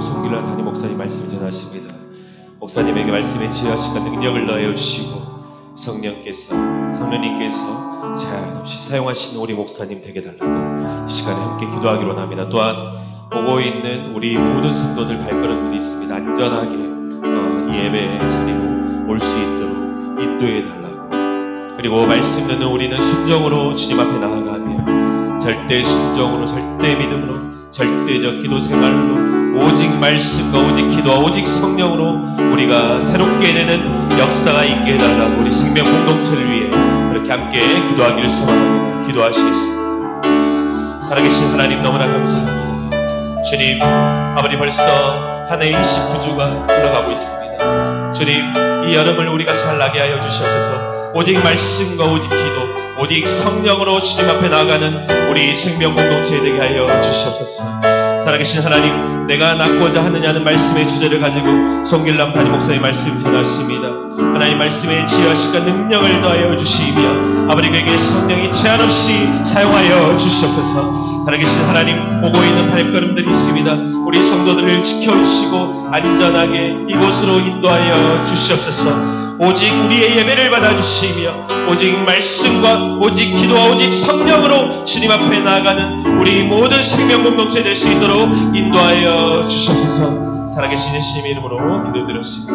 그리고 송길란 담임 목사님 말씀 전하십니다. 목사님에게 말씀의 지혜와 능력을 더하여 주시고 성령님께서 제한 없이 사용하시는 우리 목사님 되게 달라고 이 시간에 함께 기도하기로 합니다. 또한 보고 있는 우리 모든 성도들 발걸음들이 있습니다. 안전하게 이 예배 자리로 올 수 있도록 인도해 달라고, 그리고 말씀 듣는 우리는 순종으로 주님 앞에 나아가며 절대 순종으로, 절대 믿음으로, 절대적 기도 생활로, 오직 말씀과 오직 기도와 오직 성령으로 우리가 새롭게 되는 역사가 있게 해달라고 우리 생명 공동체를 위해 그렇게 함께 기도하기를 소망합니다. 기도하시겠습니다. 살아계신 하나님, 너무나 감사합니다. 주님, 아버지, 벌써 한 해의 19주가 흘러가고 있습니다. 주님, 이 여름을 우리가 잘 나게 하여 주시옵소서. 오직 말씀과 오직 기도, 오직 성령으로 주님 앞에 나아가는 우리 생명 공동체 되게 하여 주시옵소서. 살아계신 하나님, 내가 낳고자 하느냐는 말씀의 주제를 가지고 송길남 담임 목사님 말씀 전하십니다. 하나님 말씀의 지혜와 능력을 더하여 주시며 아버지에게 성령이 제한 없이 사용하여 주시옵소서. 살아계신 하나님, 오고 있는 발걸음들이 있습니다. 우리 성도들을 지켜주시고 안전하게 이곳으로 인도하여 주시옵소서. 오직 우리의 예배를 받아주시며 오직 말씀과 오직 기도와 오직 성령으로 주님 앞에 나아가는 우리 모든 생명 공동체 될 수 있도록 인도하여 주시옵소서. 살아계신 예수님의 이름으로 기도드렸습니다.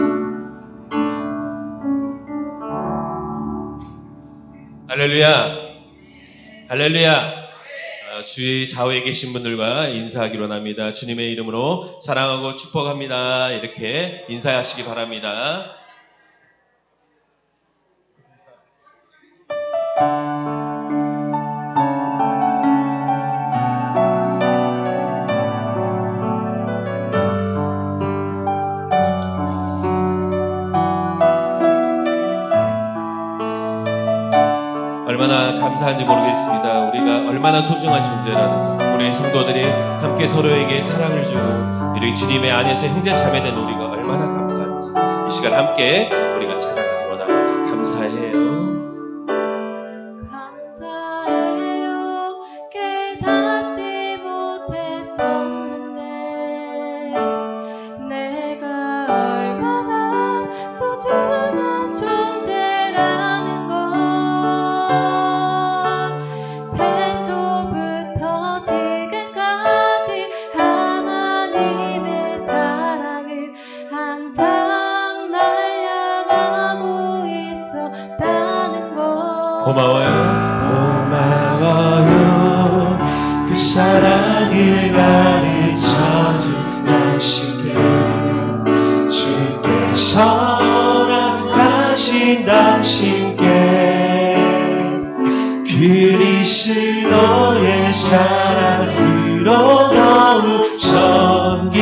할렐루야, 할렐루야. 주위 좌우에 계신 분들과 인사하기로 합니다. 주님의 이름으로 사랑하고 축복합니다. 이렇게 인사하시기 바랍니다. 얼마나 감사한지 모르겠습니다. 우리가 얼마나 소중한 존재라는, 우리 성도들이 함께 서로에게 사랑을 주고 우리 주님의 안에서 형제 자매된 우리가 얼마나 감사한지 이 시간 함께 우리가 찬양하기로 합니다. 감사해요. 감사해요. 깨닫지 못했었는데 내가 얼마나 소중한 존재라는 걸, 태초부터 지금까지 하나님의 사랑은 항상 날 향하고 있었다는 걸. 고마워요. 그 사랑을 가르쳐준 당신께, 주께서 허락하신 당신께 그리스도의 사랑으로 더욱 섬기며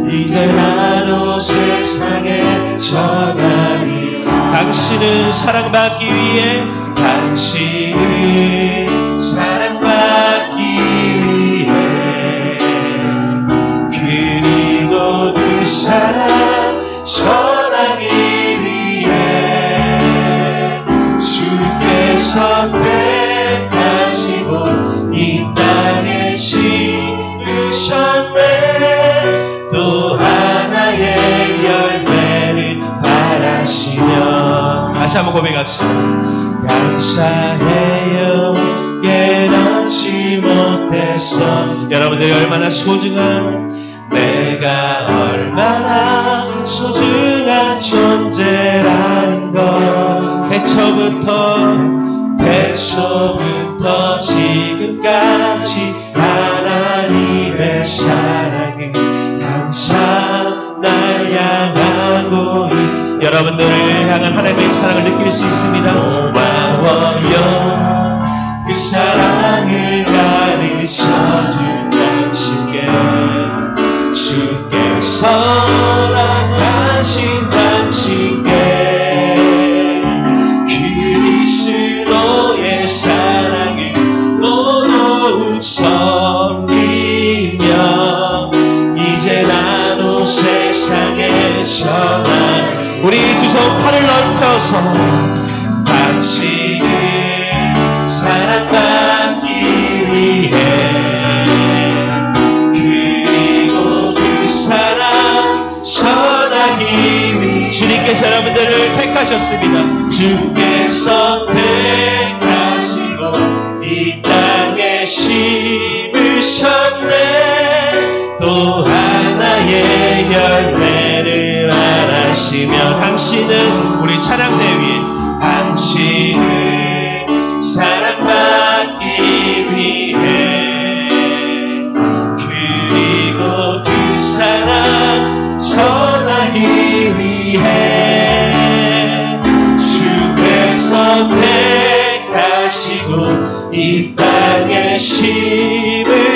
이제 나도 세상에 전하리. 당신은 사랑받기 위해, 당신은 사랑받기 위해, 그리고 그 사랑 전하기 위해 주께서 택하시고 이 땅에 심으셨네. 또 하나의 열매를 바라시며, 다시 한번 고백합시다. 감사해요. 깨닫지 못했어. 여러분들이 얼마나 소중한, 내가 얼마나 소중한 존재라는 걸, 태초부터 지금까지 하나님의 사랑은 항상 날 향하고 여러분들을 향한 하나님의 사랑을 느낄 수 있습니다. 고마워요. 그 사랑을 가르쳐준 당신께, 주께서 허락하신 당신께 그리스도의 사랑을 더욱 섬기며 이제 나도 세상에 전한. 우리 두 손 팔을 넓혀서 당신은 사랑받기 위해 주님께서 여러분들을 택하셨습니다. 주께서 택하시고 이 땅에 심으셨네. 또 하나의 열매를 알아시며 당신은 우리 찬양대 위에 당신은 사랑받기 위해 그리고 그 사랑 전하기 위해 주께서 택하시고 이 땅에 심으셨네.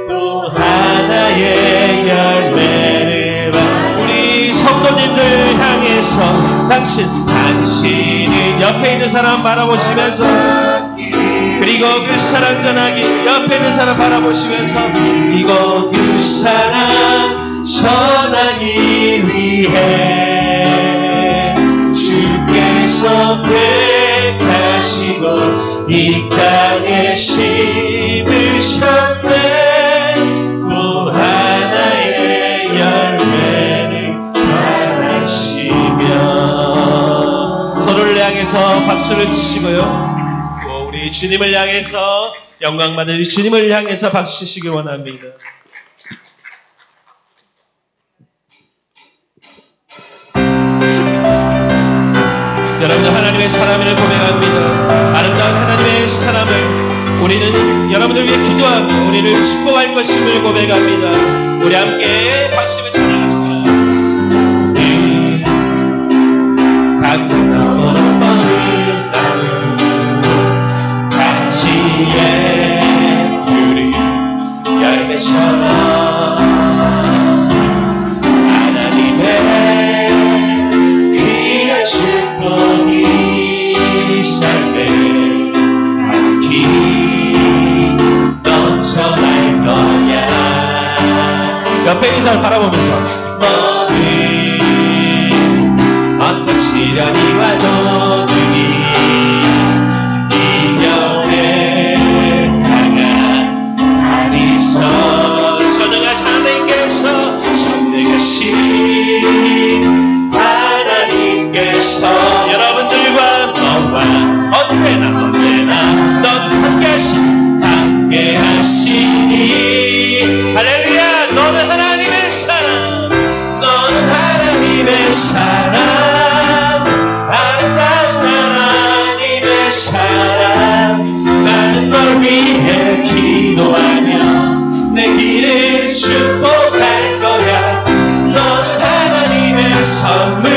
또 하나의 열매를 우리 성도님들 향해서 당신은 옆에 있는 사람 바라보시면서 그리고 그 사랑 전하기 옆에 있는 사람 바라보시면서 그리고 그 사랑 전하기 위해 주께서 택하시고 이 땅에 심으셨네. 또 하나의 열매를 바라시며 서로를 향해서 박수를 치시고요. 또 우리 주님을 향해서 영광 받는 우리 주님을 향해서 박수 치시기 원합니다. 여러분들 하나님의 사랑을 고백합니다. 아름다운 하나님의 사랑을 우리는 여러분들 위해 기도하며 우리를 축복할 것임을 고백합니다. 우리 함께 박수를 찬양합시다. 같은 너머는 뻔을 나누고 같이의 둘이 열매처럼 하나님의 귀한 축복이 삶에 많기 넘쳐날 거야. 옆에 있는 사람 바라보면서 너는 어떤 시련이 와도 능히 이겨내 강한 하리서 전능하신 하나님께서 여러분들과 너와 언제나 넌 함께 하시니 할렐루야. 너는 하나님의 사랑, 너는 하나님의 사랑, 아름다운 하나님의 사랑. 나는 널 위해 기도하며 내 길을 축복할 거야. 너는 하나님의 선물,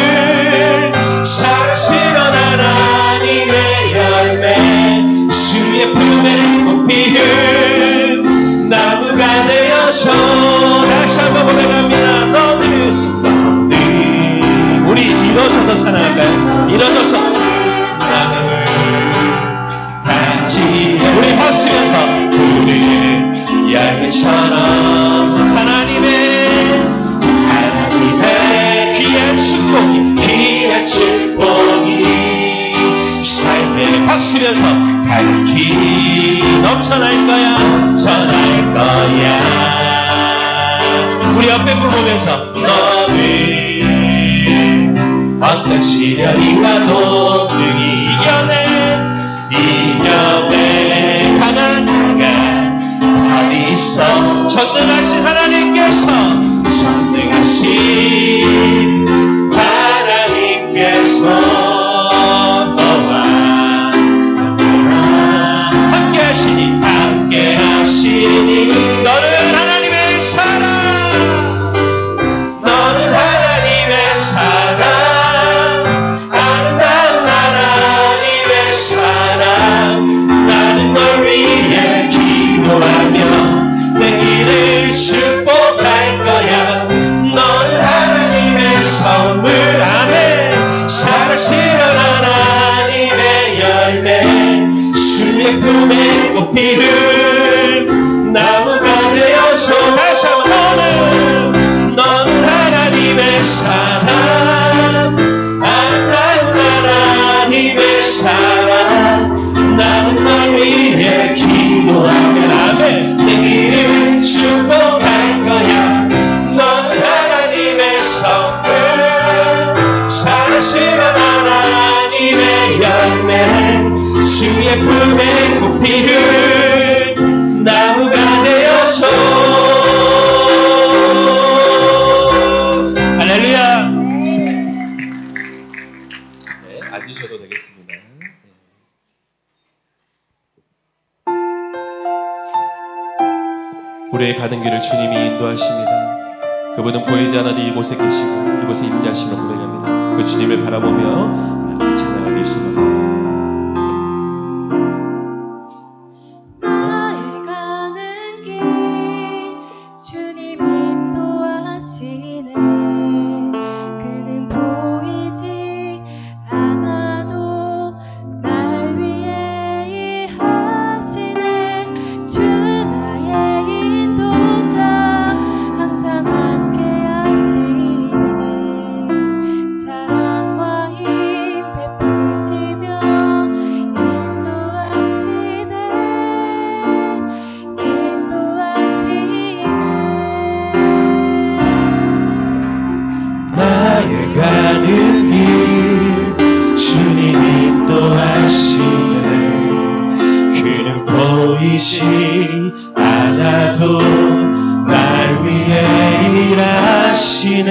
사랑스러운 하나님의 열매, 주의 품에 꽃 피운 나무가 되어줘. 다시 한번 고백합니다. 너는 우리 일어서서 찬양할까요? 일어서서 나무를 같이 우리 박수면서 우리 열매처럼 하나님의 귀한 축복이 삶의 박수면서 밝히 넘쳐날 거야. 전할 거야. 우리 옆에 분 보면서 너는 어떤 시련이 와도 능히 이겨내 강한 답이 있어. 전능하신 하나님께서 너와 함께 하시니 너는 하나님의 사랑, 너는 하나님의 사랑, 아름다운 하나님의 사랑. 나는 널 위해 기도하며 내 길을 축복할 거야. 너는 하나님의 우리의 가는 길을 주님이 인도하십니다. 그분은 보이지 않아도 이곳에 계시고 이곳에 임재하심을 고백합니다. 그 주님을 바라보며 함께 찬양하길 소망합니다. 나의 가는 길 주님 인도하시네. 그는 보이지 않아도 날 위해 일하시네. 주 나의 인도자 항상 함께 하시네. 사랑과 힘 베푸시며 나의 가는 길 주님 인도하시네. 그는 보이지 않아도 날 위해 일하시네.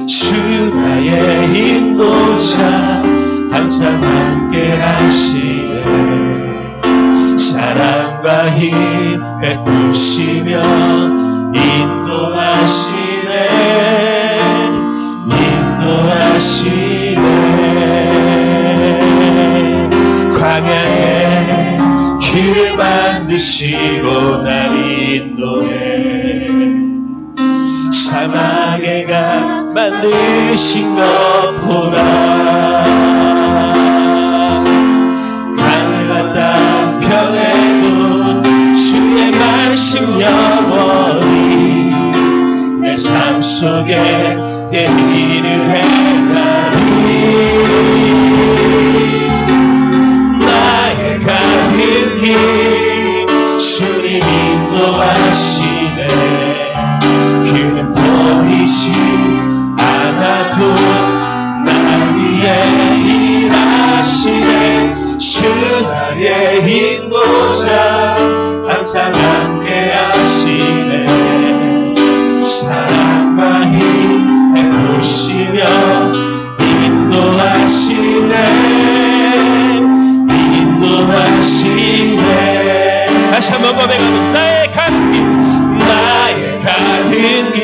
주 나의 인도자 항상 함께 하시네. 사랑과 힘 베푸시며 인도하시네. 광야에 길을 만드시고 날 인도해. 사막에 가 만드신 것 보라. 하늘과 땅 편에도 주의 말씀 영원히 내 삶 속에 대리를 행하리. 나의 가는 길 주님 인도하시네. 그는 보이지 않아도 날 위해 일하시네. 주 나의 인도자 항상 함께 하시네. 사랑과 힘 베푸시며 인도하시네. 다시 한번 고백하면 나의 가는 길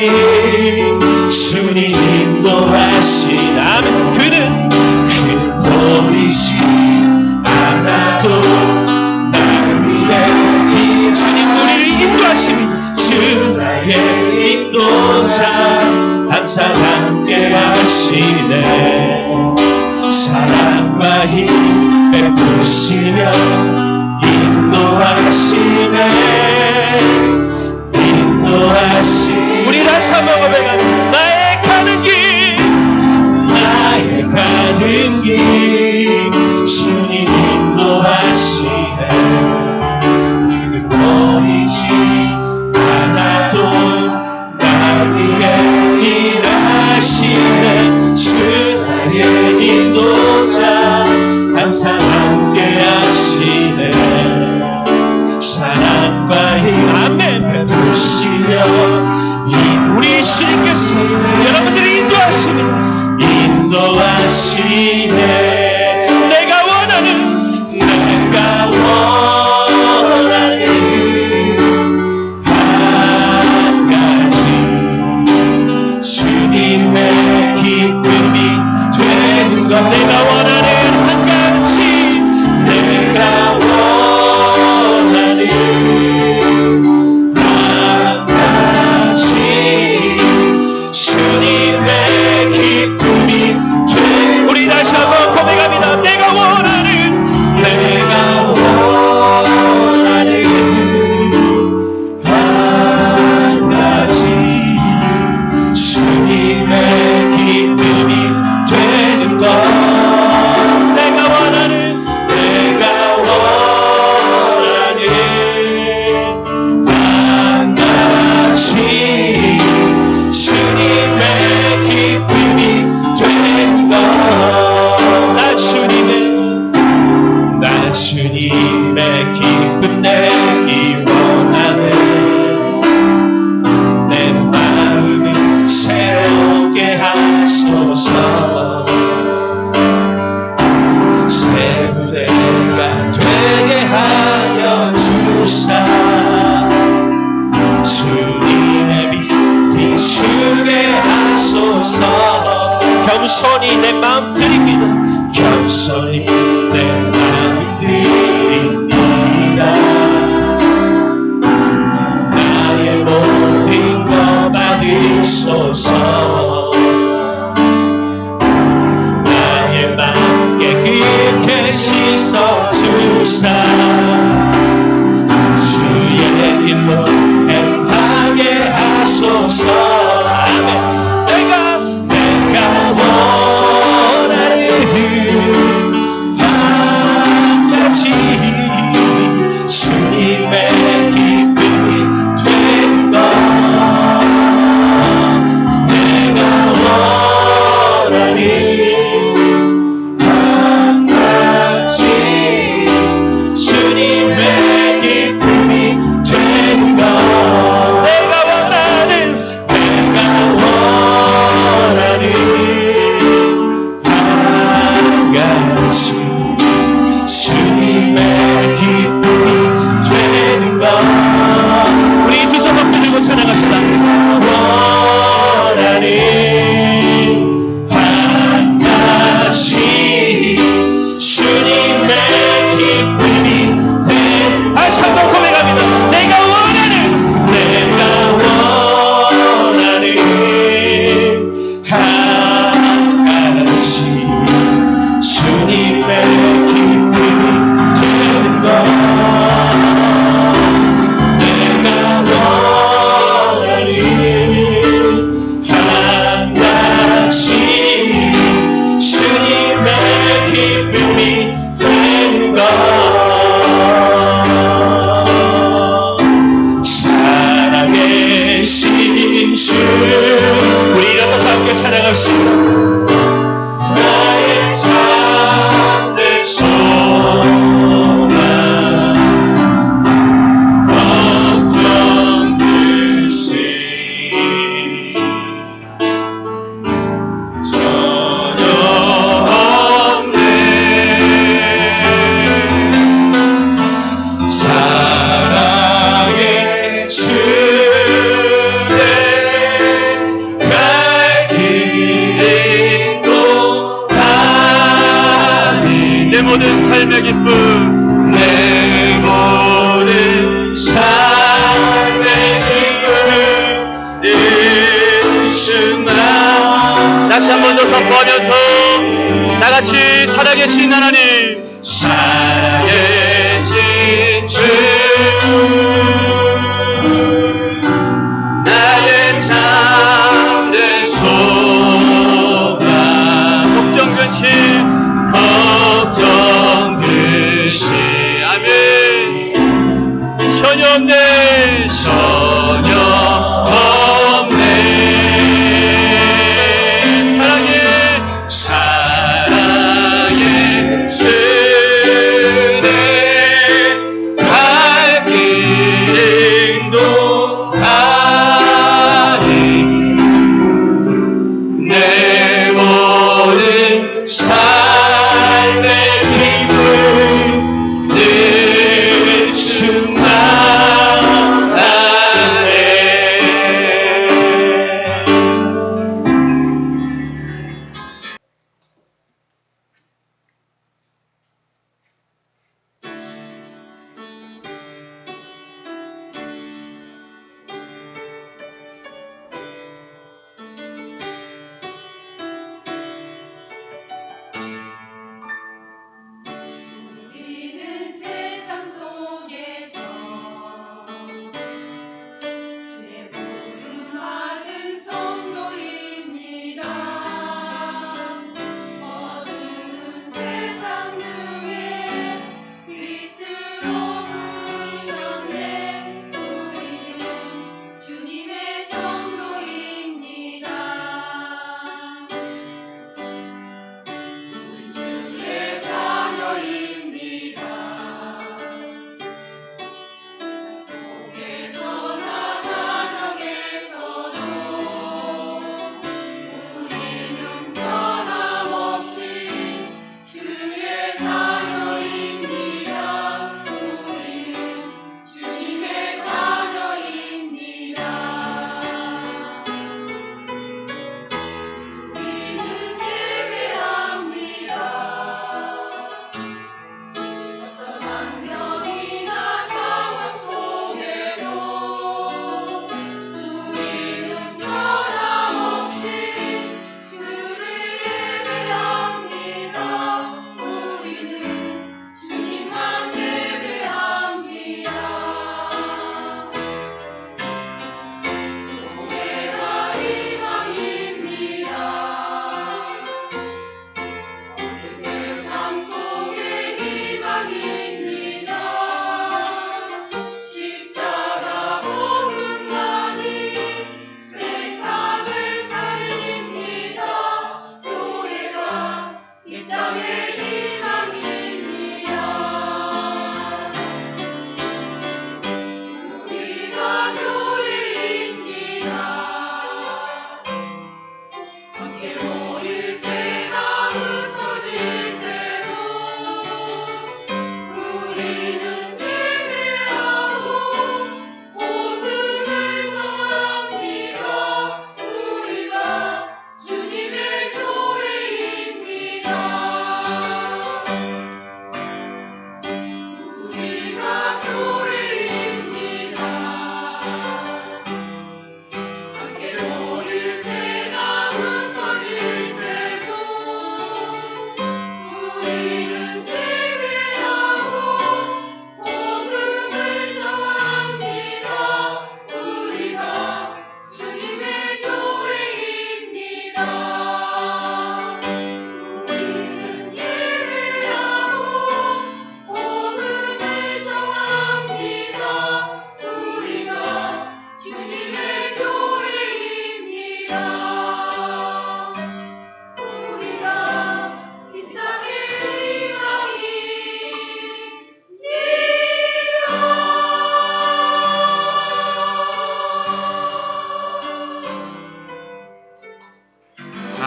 주님 인도하시네. 아멘. 그는 보이지 않아도 날 위해 주님 우리를 인도하시니. 주 나의 인도자 항상 함께 하시네. 사랑과 힘 베푸시며 인도하시네. 우리 다시 한번 고백하는 나의 가는 길 주님 인도하시네. 그는 보이지 않아도 날 위해 일하시네. 주 나의 인도자 항상 함께 하시네. 사랑과 힘 아멘 베푸시며 우리 주님께서 여러분들이 인도하시네. 내가 원하는 한 가지 주님의 기쁨이 되는 것. 내가 원하는 한 가지 내가 원하는 한 가지 주님의 기쁨이 돼. 우리 다시 한번 주님의 빛 비추게 하소서. 겸손히 내 마음 드립니다. 겸손히 내 마음 드립니다. 나의 모든 것 받으소서. 나의 마음 깨끗게 씻어주사 주의 길로 행하게 하소서. 아멘. 내가 원하는 한 가지 주님의 기쁨이 되는 것. 내가 원하는 한 가지 주님의 기쁨이 되는 것. 내가 원하는 한 가지 주님의 기쁨이 되는 것. 우리 두 손 높이 들고 찬양합시다. 원하는 한 가지 주님의 기쁨이 되는 것. 다시 한번 고백합니다. 내가 원하는 한 가지 주님의 기쁨이 되는 것. 내가 원하는 한 가지 주님의 기쁨이 되는 것. 살아계신 주 우리 일어서서 함께 찬양합시다. 나의 참된 소망 어떤 듯이 전혀 없네. 사랑의 주내 갈 길을 인도하니 내 모든 삶의 기쁨 내 모든 삶의 기쁨 늘주만. 다시 한 번 더 선포하면서 다같이 살아계신 하나님, 살아계신 주 나의 참된 소망 걱정 근심 아멘. 전혀 없네 전혀 없네. 사랑의 주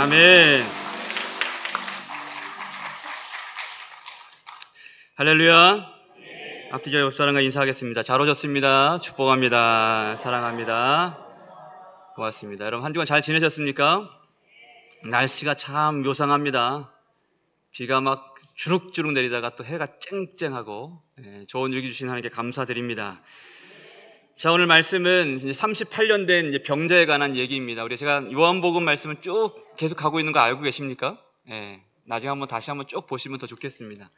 아멘. 할렐루야. 앞뒤자 옆사람과 인사하겠습니다. 잘 오셨습니다. 축복합니다. 사랑합니다. 고맙습니다. 여러분 한 주간 잘 지내셨습니까? 날씨가 참 묘상합니다. 비가 막 주룩주룩 내리다가 또 해가 쨍쨍하고 좋은 일기 주신 하나님께 감사드립니다. 자, 오늘 말씀은 이제 38년 된 이제 병자에 관한 얘기입니다. 제가 요한복음 말씀을 쭉 계속 가고 있는 거 알고 계십니까? 나중에 다시 한번 쭉 보시면 더 좋겠습니다.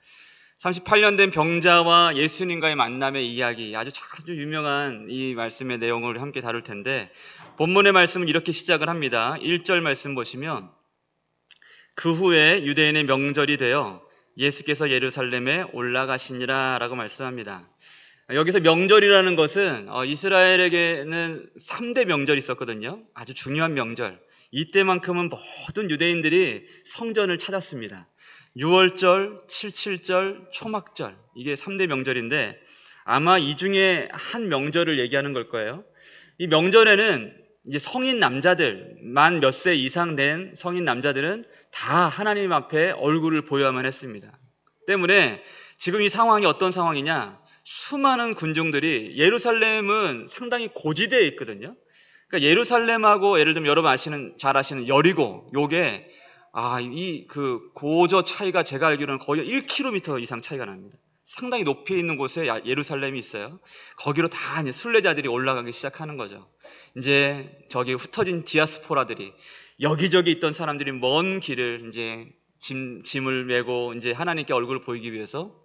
38년 된 병자와 예수님과의 만남의 이야기, 아주 유명한 이 말씀의 내용을 함께 다룰 텐데, 본문의 말씀은 이렇게 시작을 합니다. 1절 말씀 보시면, 그 후에 유대인의 명절이 되어 예수께서 예루살렘에 올라가시니라 라고 말씀합니다. 여기서 명절이라는 것은 이스라엘에게는 3대 명절이 있었거든요. 아주 중요한 명절. 이때만큼은 모든 유대인들이 성전을 찾았습니다. 6월절, 77절, 초막절, 이게 3대 명절인데 아마 이 중에 한 명절을 얘기하는 걸 거예요. 이 명절에는 이제 성인 남자들, 만 몇 세 이상 된 성인 남자들은 다 하나님 앞에 얼굴을 보여야만 했습니다. 때문에 지금 이 상황이 어떤 상황이냐? 수많은 군중들이, 예루살렘은 상당히 고지대에 있거든요. 그러니까 예루살렘하고 예를 들면 여러분 잘 아시는 여리고, 요게 그 고저 차이가 제가 알기로는 거의 1km 이상 차이가 납니다. 상당히 높이 있는 곳에 예루살렘이 있어요. 거기로 다 이제 순례자들이 올라가기 시작하는 거죠. 이제 저기 흩어진 디아스포라들이, 여기저기 있던 사람들이 먼 길을 이제 짐을 메고 이제 하나님께 얼굴을 보이기 위해서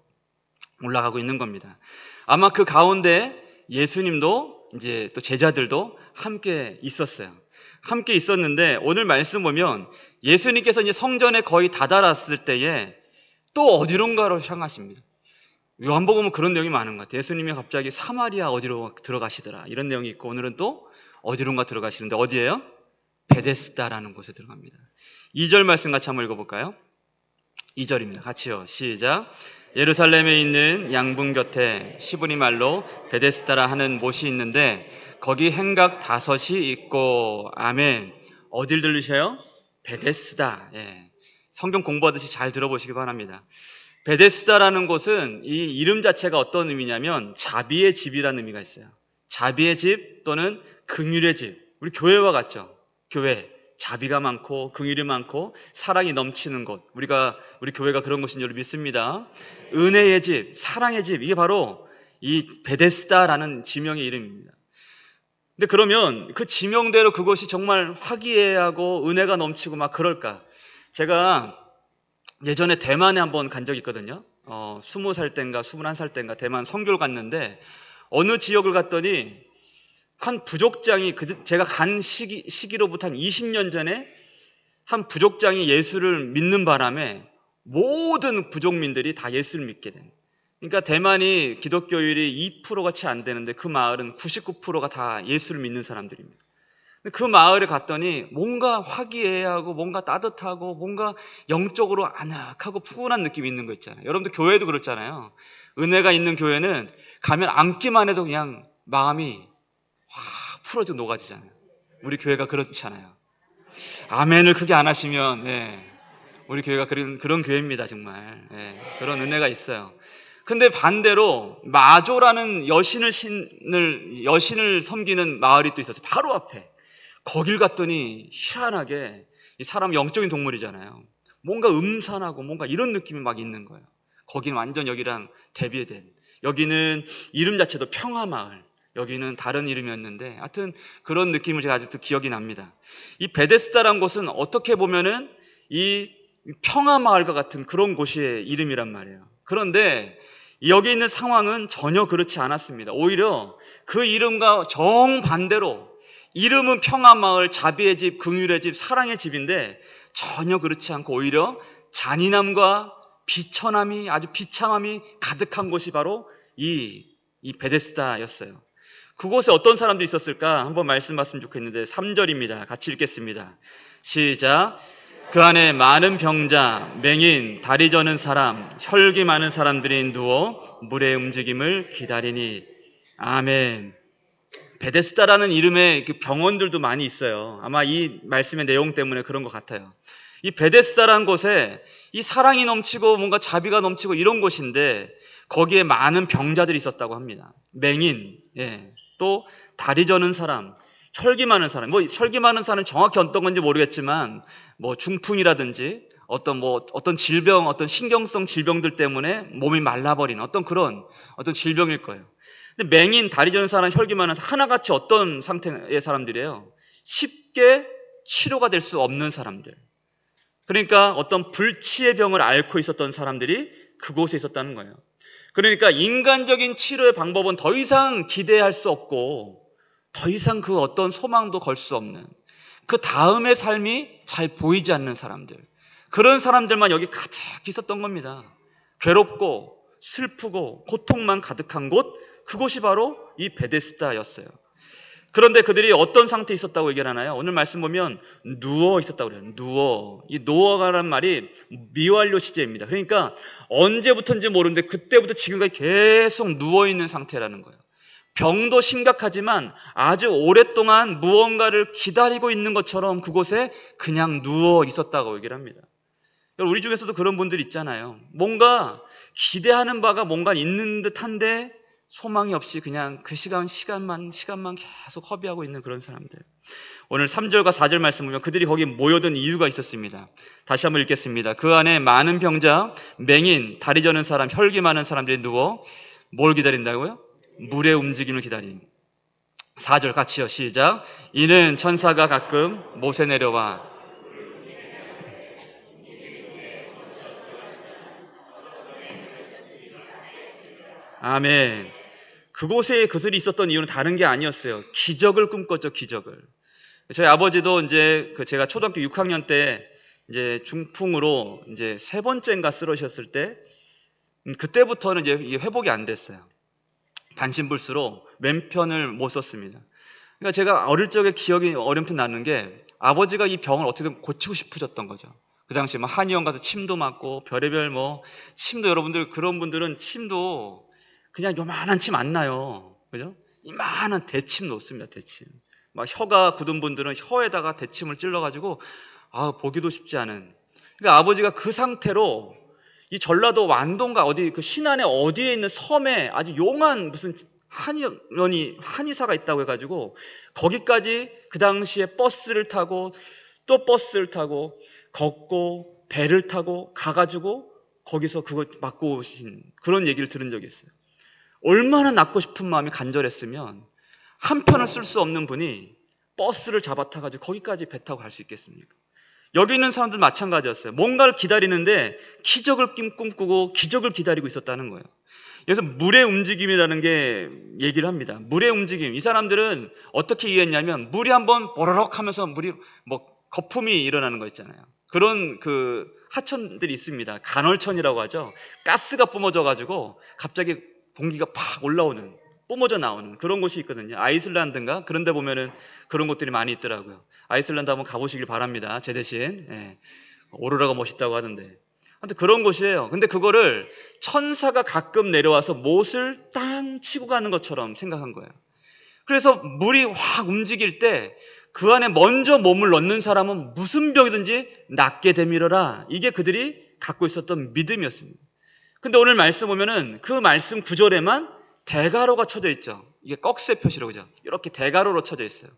올라가고 있는 겁니다. 아마 그 가운데 예수님도 이제 또 제자들도 함께 있었어요. 함께 있었는데 오늘 말씀 보면 예수님께서 이제 성전에 거의 다다랐을 때에 또 어디론가로 향하십니다. 요한복음은 그런 내용이 많은 것 같아요. 예수님이 갑자기 사마리아 어디로 들어가시더라, 이런 내용이 있고, 오늘은 또 어디론가 들어가시는데 어디예요? 베데스다라는 곳에 들어갑니다. 2절 말씀 같이 한번 읽어볼까요? 2절입니다. 같이요. 시작. 예루살렘에 있는 양분 곁에 시브리 말로 베데스다라 하는 못이 있는데 거기 행각 5이 있고. 아멘. 어딜 들으셔요? 베데스다. 성경 공부하듯이 잘 들어보시기 바랍니다. 베데스다라는 곳은 이 이름 자체가 어떤 의미냐면 자비의 집이라는 의미가 있어요. 자비의 집 또는 긍휼의 집. 우리 교회와 같죠? 교회. 자비가 많고 긍휼이 많고 사랑이 넘치는 곳. 우리 교회가 그런 곳인 줄 믿습니다. 은혜의 집, 사랑의 집, 이게 바로 이 베데스다라는 지명의 이름입니다. 근데 그러면 그 지명대로 그것이 정말 화기애애하고 은혜가 넘치고 막 그럴까? 제가 예전에 대만에 한번 간 적이 있거든요. 20살 땐가 21살 땐가 대만 선교를 갔는데 어느 지역을 갔더니 한 부족장이, 제가 간 시기로부터 한 20년 전에 한 부족장이 예수를 믿는 바람에 모든 부족민들이 다 예수를 믿게 된. 그러니까 대만이 기독교율이 2%가 채 안 되는데 그 마을은 99%가 다 예수를 믿는 사람들입니다. 그 마을에 갔더니 뭔가 화기애애하고 뭔가 따뜻하고 뭔가 영적으로 아늑하고 푸근한 느낌이 있는 거 있잖아요. 여러분들 교회도 그렇잖아요. 은혜가 있는 교회는 가면 앉기만 해도 그냥 마음이 확 풀어지고 녹아지잖아요. 우리 교회가 그렇지 않아요. 아멘을 크게 안 하시면 우리 교회가 그런 교회입니다. 정말 그런 은혜가 있어요. 근데 반대로 마조라는 여신을 섬기는 마을이 또 있었어요. 바로 앞에. 거길 갔더니 희한하게, 이 사람 영적인 동물이잖아요. 뭔가 음산하고 뭔가 이런 느낌이 막 있는 거예요. 거기는 완전 여기랑 대비된. 여기는 이름 자체도 평화마을. 여기는 다른 이름이었는데 하여튼 그런 느낌을 제가 아직도 기억이 납니다. 이 베데스다라는 곳은 어떻게 보면은 이 평화마을과 같은 그런 곳의 이름이란 말이에요. 그런데 여기 있는 상황은 전혀 그렇지 않았습니다. 오히려 그 이름과 정반대로 이름은 평화마을, 자비의 집, 긍휼의 집, 사랑의 집인데 전혀 그렇지 않고 오히려 잔인함과 비천함이, 아주 비참함이 가득한 곳이 바로 이 베데스다였어요. 그곳에 어떤 사람들이 있었을까? 한번 말씀 봤으면 좋겠는데 3절입니다. 같이 읽겠습니다. 시작. 그 안에 많은 병자, 맹인, 다리 저는 사람, 혈기 많은 사람들이 누워 물의 움직임을 기다리니. 아멘. 베데스다라는 이름의 그 병원들도 많이 있어요. 아마 이 말씀의 내용 때문에 그런 것 같아요. 이 베데스다라는 곳에 이 사랑이 넘치고 뭔가 자비가 넘치고 이런 곳인데 거기에 많은 병자들이 있었다고 합니다. 맹인, 또 다리 저는 사람, 혈기 많은 사람. 뭐 혈기 많은 사람은 정확히 어떤 건지 모르겠지만 뭐 중풍이라든지 어떤 질병, 어떤 신경성 질병들 때문에 몸이 말라버리는 그런 질병일 거예요. 근데 맹인, 다리 저는 사람, 혈기 많은 사람, 하나같이 어떤 상태의 사람들이에요? 쉽게 치료가 될 수 없는 사람들. 그러니까 어떤 불치의 병을 앓고 있었던 사람들이 그곳에 있었다는 거예요. 그러니까 인간적인 치료의 방법은 더 이상 기대할 수 없고 더 이상 그 어떤 소망도 걸 수 없는 그 다음의 삶이 잘 보이지 않는 사람들, 그런 사람들만 여기 가득 있었던 겁니다. 괴롭고 슬프고 고통만 가득한 곳, 그곳이 바로 이 베데스다였어요. 그런데 그들이 어떤 상태에 있었다고 얘기를 하나요? 오늘 말씀 보면 누워 있었다고 그래요. 이 누워가라는 말이 미완료 시제입니다. 그러니까 언제부터인지 모르는데 그때부터 지금까지 계속 누워있는 상태라는 거예요. 병도 심각하지만 아주 오랫동안 무언가를 기다리고 있는 것처럼 그곳에 그냥 누워 있었다고 얘기를 합니다. 우리 중에서도 그런 분들 있잖아요. 뭔가 기대하는 바가 뭔가 있는 듯한데 소망이 없이 그냥 그 시간만 계속 허비하고 있는 그런 사람들. 오늘 3절과 4절 말씀 보면 그들이 거기 모여든 이유가 있었습니다. 다시 한번 읽겠습니다. 그 안에 많은 병자, 맹인, 다리 저는 사람, 혈기 많은 사람들이 누워 뭘 기다린다고요? 물의 움직임을 기다린. 4절 같이요. 시작. 이는 천사가 가끔 못에 내려와 아멘. 그곳에 그들이 있었던 이유는 다른 게 아니었어요. 기적을 꿈꿨죠, 기적을. 저희 아버지도 이제 제가 초등학교 6학년 때 이제 중풍으로 이제 3번째인가 쓰러졌을 때, 그때부터는 이제 이게 회복이 안 됐어요. 반신불수로 왼편을 못 썼습니다. 그러니까 제가 어릴 적에 기억이 어렴풋 나는 게 아버지가 이 병을 어떻게든 고치고 싶으셨던 거죠. 그 당시에 막 한의원 가서 침도 맞고 별의별 침도, 여러분들 그런 분들은 침도 그냥 요만한 침 안 나요. 그죠? 이만한 대침 놓습니다. 대침. 막 혀가 굳은 분들은 혀에다가 대침을 찔러가지고 보기도 쉽지 않은. 그러니까 아버지가 그 상태로 이 전라도 완도인가 어디 그 신안에 어디에 있는 섬에 아주 용한 무슨 한의사가 있다고 해가지고 거기까지 그 당시에 버스를 타고 또 버스를 타고 걷고 배를 타고 가가지고 거기서 그거 맞고 오신 그런 얘기를 들은 적이 있어요. 얼마나 낫고 싶은 마음이 간절했으면 한 편을 쓸 수 없는 분이 버스를 잡아타가지고 거기까지 배 타고 갈 수 있겠습니까? 여기 있는 사람들 마찬가지였어요. 뭔가를 기다리는데 기적을 꿈꾸고 기적을 기다리고 있었다는 거예요. 그래서 물의 움직임이라는 게 얘기를 합니다. 물의 움직임. 이 사람들은 어떻게 이해했냐면 물이 한번 보러럭 하면서 물이 거품이 일어나는 거 있잖아요. 그런 그 하천들이 있습니다. 간헐천이라고 하죠. 가스가 뿜어져 가지고 갑자기 공기가 팍 올라오는, 뿜어져 나오는 그런 곳이 있거든요. 아이슬란드인가? 그런 데 보면은 그런 곳들이 많이 있더라고요. 아이슬란드 한번 가보시길 바랍니다. 제 대신. 오로라가 멋있다고 하던데. 하여튼 그런 곳이에요. 근데 그거를 천사가 가끔 내려와서 못을 땅 치고 가는 것처럼 생각한 거예요. 그래서 물이 확 움직일 때 그 안에 먼저 몸을 넣는 사람은 무슨 병이든지 낫게 되밀어라. 이게 그들이 갖고 있었던 믿음이었습니다. 근데 오늘 말씀 보면은 그 말씀 9절에만 대가로가 쳐져 있죠. 이게 꺽쇠 표시로 그죠? 이렇게 대가로로 쳐져 있어요.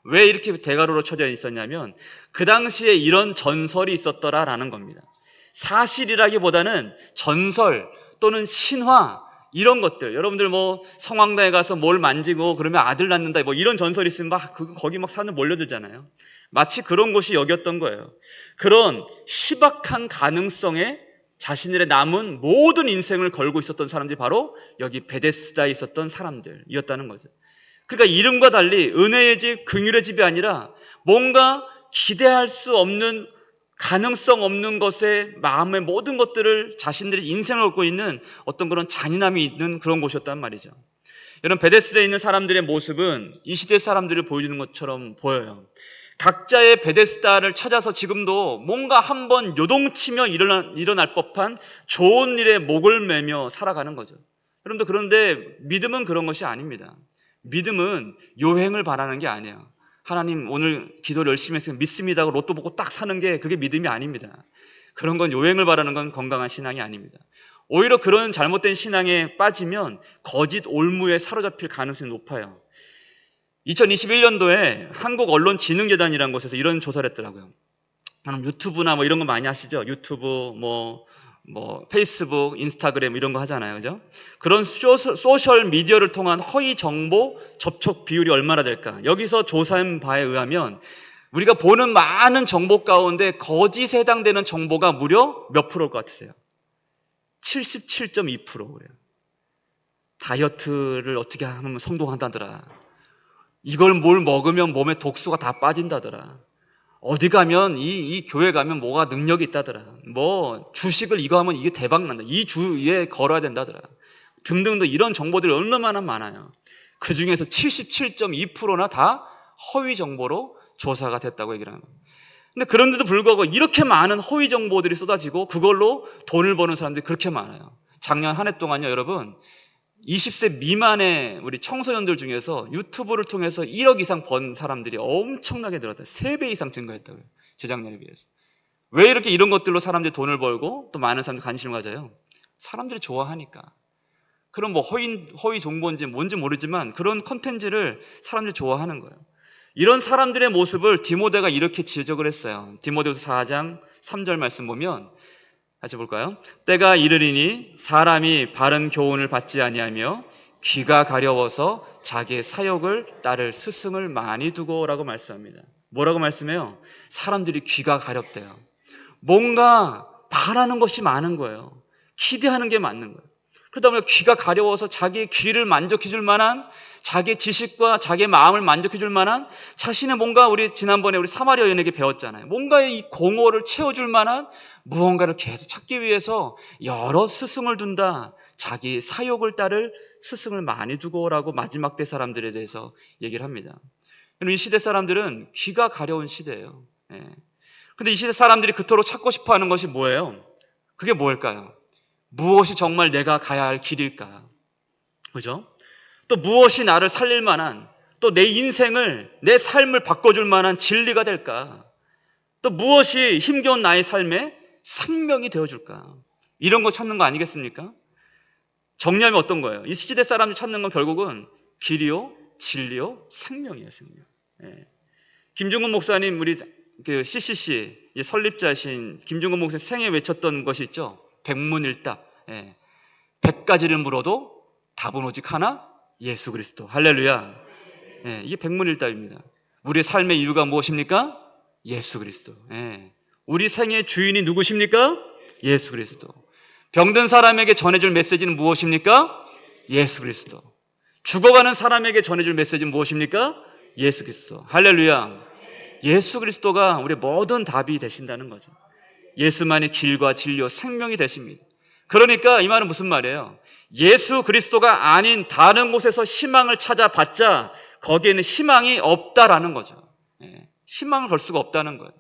왜 이렇게 대가로로 쳐져 있었냐면 그 당시에 이런 전설이 있었더라라는 겁니다. 사실이라기보다는 전설 또는 신화 이런 것들. 여러분들 성황당에 가서 뭘 만지고 그러면 아들 낳는다 이런 전설이 있으면 거기 산을 몰려들잖아요. 마치 그런 곳이 여기였던 거예요. 그런 희박한 가능성에 자신들의 남은 모든 인생을 걸고 있었던 사람들이 바로 여기 베데스다에 있었던 사람들이었다는 거죠. 그러니까 이름과 달리 은혜의 집, 긍휼의 집이 아니라 뭔가 기대할 수 없는 가능성 없는 것에 마음의 모든 것들을 자신들의 인생을 얻고 있는 어떤 그런 잔인함이 있는 그런 곳이었단 말이죠. 여러분 베데스다에 있는 사람들의 모습은 이 시대 사람들을 보여주는 것처럼 보여요. 각자의 베데스다를 찾아서 지금도 뭔가 한번 요동치며 일어날 법한 좋은 일에 목을 매며 살아가는 거죠. 여러분들 그런데 믿음은 그런 것이 아닙니다. 믿음은 요행을 바라는 게 아니에요. 하나님 오늘 기도를 열심히 해서 믿습니다 하고 로또 보고 딱 사는 게 그게 믿음이 아닙니다. 그런 건 요행을 바라는 건 건강한 신앙이 아닙니다. 오히려 그런 잘못된 신앙에 빠지면 거짓 올무에 사로잡힐 가능성이 높아요. 2021년도에 한국언론진흥재단이라는 곳에서 이런 조사를 했더라고요. 유튜브나 뭐 이런 거 많이 하시죠? 유튜브, 뭐 페이스북, 인스타그램 이런 거 하잖아요. 그죠? 그런 소셜 미디어를 통한 허위 정보 접촉 비율이 얼마나 될까? 여기서 조사한 바에 의하면 우리가 보는 많은 정보 가운데 거짓에 해당되는 정보가 무려 몇 프로일 것 같으세요? 77.2% 그래요. 다이어트를 어떻게 하면 성공한다더라. 이걸 뭘 먹으면 몸에 독소가 다 빠진다더라. 어디 가면 이 교회 가면 뭐가 능력이 있다더라. 뭐 주식을 이거 하면 이게 대박 난다. 이 주위에 걸어야 된다더라. 등등등 이런 정보들이 얼마나 많아요. 그 중에서 77.2%나 다 허위 정보로 조사가 됐다고 얘기를 합니다. 근데 그런데도 불구하고 이렇게 많은 허위 정보들이 쏟아지고 그걸로 돈을 버는 사람들이 그렇게 많아요. 작년 한 해 동안요, 여러분 20세 미만의 우리 청소년들 중에서 유튜브를 통해서 1억 이상 번 사람들이 엄청나게 늘었다. 3배 이상 증가했다고요. 재작년에 비해서. 왜 이렇게 이런 것들로 사람들이 돈을 벌고 또 많은 사람들이 관심을 가져요? 사람들이 좋아하니까. 그럼 뭐 허위 정보인지 뭔지 모르지만 그런 컨텐츠를 사람들이 좋아하는 거예요. 이런 사람들의 모습을 디모데가 이렇게 지적을 했어요. 디모데후서 4장 3절 말씀 보면 같이 볼까요? 때가 이르리니 사람이 바른 교훈을 받지 아니하며 귀가 가려워서 자기의 사욕을 따를 스승을 많이 두고라고 말씀합니다. 뭐라고 말씀해요? 사람들이 귀가 가렵대요. 뭔가 바라는 것이 많은 거예요. 기대하는 게 많은 거예요. 그러다 보니까 귀가 가려워서 자기의 귀를 만족해 줄 만한 자기의 지식과 자기의 마음을 만족해 줄 만한 자신의 뭔가 우리 지난번에 우리 사마리아 여인에게 배웠잖아요. 뭔가의 이 공허를 채워줄 만한 무언가를 계속 찾기 위해서 여러 스승을 둔다. 자기 사욕을 따를 스승을 많이 두고라고 마지막 때 사람들에 대해서 얘기를 합니다. 이 시대 사람들은 귀가 가려운 시대예요. 근데 이 시대 사람들이 그토록 찾고 싶어하는 것이 뭐예요? 그게 뭘까요? 무엇이 정말 내가 가야 할 길일까? 그죠? 또 무엇이 나를 살릴 만한, 또 내 인생을, 내 삶을 바꿔줄 만한 진리가 될까? 또 무엇이 힘겨운 나의 삶에 생명이 되어줄까? 이런 거 찾는 거 아니겠습니까? 정리하면 어떤 거예요? 이 시대 사람들이 찾는 건 결국은 길이요, 진리요, 생명이에요, 생명. 김중근 목사님, 우리 그 CCC 설립자신 김중근 목사님 생애 외쳤던 것이 있죠. 백문일답. 100가지를 물어도 답은 오직 하나, 예수 그리스도. 할렐루야. 이게 백문일답입니다. 우리의 삶의 이유가 무엇입니까? 예수 그리스도. 우리 생의 주인이 누구십니까? 예수 그리스도. 병든 사람에게 전해줄 메시지는 무엇입니까? 예수 그리스도. 죽어가는 사람에게 전해줄 메시지는 무엇입니까? 예수 그리스도. 할렐루야. 예수 그리스도가 우리의 모든 답이 되신다는 거죠. 예수만이 길과 진리와 생명이 되십니다. 그러니까 이 말은 무슨 말이에요? 예수 그리스도가 아닌 다른 곳에서 희망을 찾아봤자 거기에는 희망이 없다라는 거죠. 희망을 걸 수가 없다는 거예요.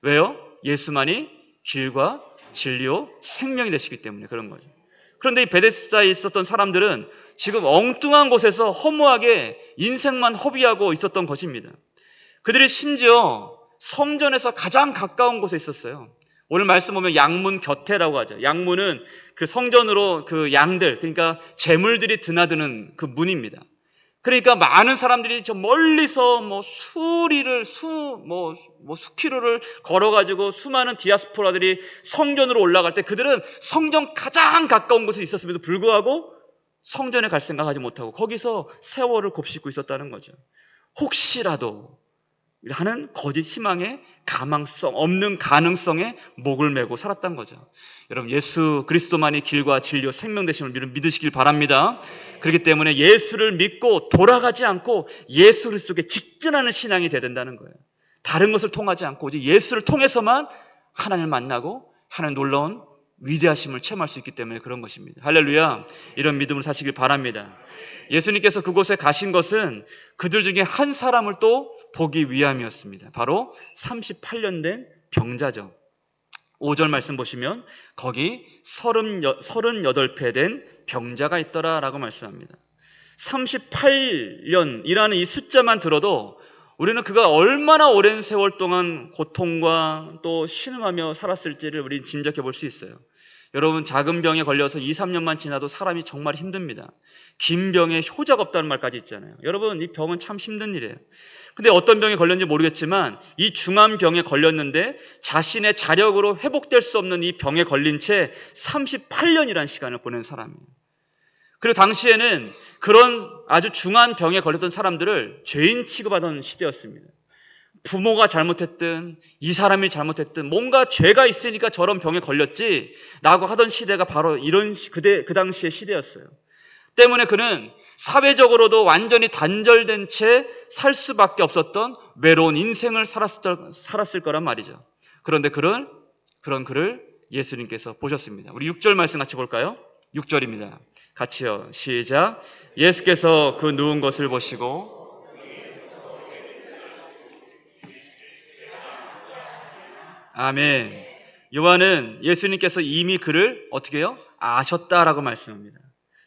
왜요? 예수만이 길과 진리요 생명이 되시기 때문에 그런 거죠. 그런데 이 베데스다에 있었던 사람들은 지금 엉뚱한 곳에서 허무하게 인생만 허비하고 있었던 것입니다. 그들이 심지어 성전에서 가장 가까운 곳에 있었어요. 오늘 말씀 보면 양문 곁에라고 하죠. 양문은 그 성전으로 그 양들, 그러니까 재물들이 드나드는 그 문입니다. 그러니까 많은 사람들이 저 멀리서 수킬로를 걸어가지고 수많은 디아스포라들이 성전으로 올라갈 때 그들은 성전 가장 가까운 곳에 있었음에도 불구하고 성전에 갈 생각하지 못하고 거기서 세월을 곱씹고 있었다는 거죠. 혹시라도 하는 거짓 희망에 가망성 없는 가능성에 목을 메고 살았던 거죠. 여러분 예수 그리스도만이 길과 진리와 생명 되심을 믿으시길 바랍니다. 그렇기 때문에 예수를 믿고 돌아가지 않고 예수 그리스도께 직진하는 신앙이 돼야 된다는 거예요. 다른 것을 통하지 않고 오직 예수를 통해서만 하나님을 만나고 하나님 놀라운 위대하심을 체험할 수 있기 때문에 그런 것입니다. 할렐루야. 이런 믿음을 사시길 바랍니다. 예수님께서 그곳에 가신 것은 그들 중에 한 사람을 또 보기 위함이었습니다. 바로 38년 된 병자죠. 5절 말씀 보시면 거기 38배 된 병자가 있더라 라고 말씀합니다. 38년이라는 이 숫자만 들어도 우리는 그가 얼마나 오랜 세월 동안 고통과 또 신음하며 살았을지를 우리는 짐작해 볼 수 있어요. 여러분, 작은 병에 걸려서 2, 3년만 지나도 사람이 정말 힘듭니다. 긴 병에 효자가 없다는 말까지 있잖아요. 여러분, 이 병은 참 힘든 일이에요. 근데 어떤 병에 걸렸는지 모르겠지만 이 중한 병에 걸렸는데 자신의 자력으로 회복될 수 없는 이 병에 걸린 채 38년이라는 시간을 보낸 사람이에요. 그리고 당시에는 그런 아주 중한 병에 걸렸던 사람들을 죄인 취급하던 시대였습니다. 부모가 잘못했든 이 사람이 잘못했든 뭔가 죄가 있으니까 저런 병에 걸렸지 라고 하던 시대가 바로 이런 그 당시의 시대였어요. 때문에 그는 사회적으로도 완전히 단절된 채 살 수밖에 없었던 외로운 인생을 살았을 거란 말이죠. 그런데 그런 그를 예수님께서 보셨습니다. 우리 6절 말씀 같이 볼까요? 6절입니다. 같이요. 시작. 예수께서 그 누운 것을 보시고 아멘. 요한은 예수님께서 이미 그를 어떻게 해요? 아셨다라고 말씀합니다.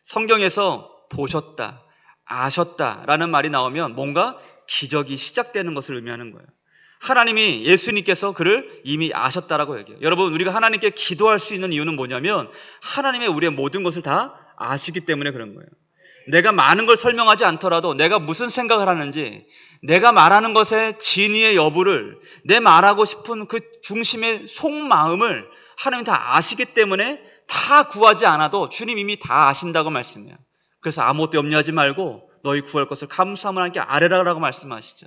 성경에서 보셨다, 아셨다라는 말이 나오면 뭔가 기적이 시작되는 것을 의미하는 거예요. 하나님이 예수님께서 그를 이미 아셨다라고 얘기해요. 여러분, 우리가 하나님께 기도할 수 있는 이유는 뭐냐면 하나님의 우리의 모든 것을 다 아시기 때문에 그런 거예요. 내가 많은 걸 설명하지 않더라도 내가 무슨 생각을 하는지, 내가 말하는 것의 진위의 여부를, 내 말하고 싶은 그 중심의 속마음을 하나님이 다 아시기 때문에 다 구하지 않아도 주님 이미 다 아신다고 말씀해요. 그래서 아무것도 염려하지 말고 너희 구할 것을 감사함을 하나님께 아뢰라라고 말씀하시죠.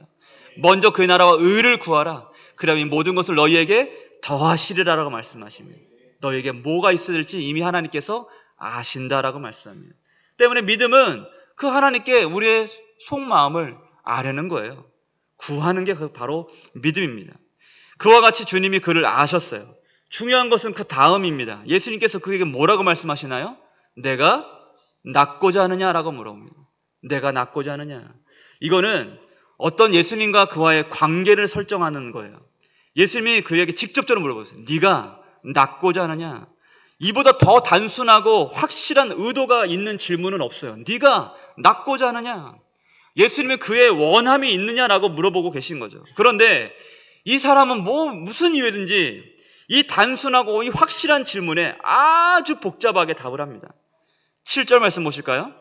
먼저 그의 나라와 의를 구하라. 그러면 이 모든 것을 너희에게 더하시리라라고 말씀하십니다. 너희에게 뭐가 있어야 될지 이미 하나님께서 아신다라고 말씀합니다. 때문에 믿음은 그 하나님께 우리의 속마음을 아뢰는 거예요. 구하는 게 바로 믿음입니다. 그와 같이 주님이 그를 아셨어요. 중요한 것은 그 다음입니다. 예수님께서 그에게 뭐라고 말씀하시나요? 내가 낫고자 하느냐라고 물어봅니다. 내가 낫고자 하느냐. 이거는 어떤 예수님과 그와의 관계를 설정하는 거예요. 예수님이 그에게 직접적으로 물어보세요. 네가 낫고자 하느냐. 이보다 더 단순하고 확실한 의도가 있는 질문은 없어요. 네가 낫고자 하느냐? 예수님은 그의 원함이 있느냐라고 물어보고 계신 거죠. 그런데 이 사람은 무슨 이유든지 이 단순하고 이 확실한 질문에 아주 복잡하게 답을 합니다. 7절 말씀 보실까요?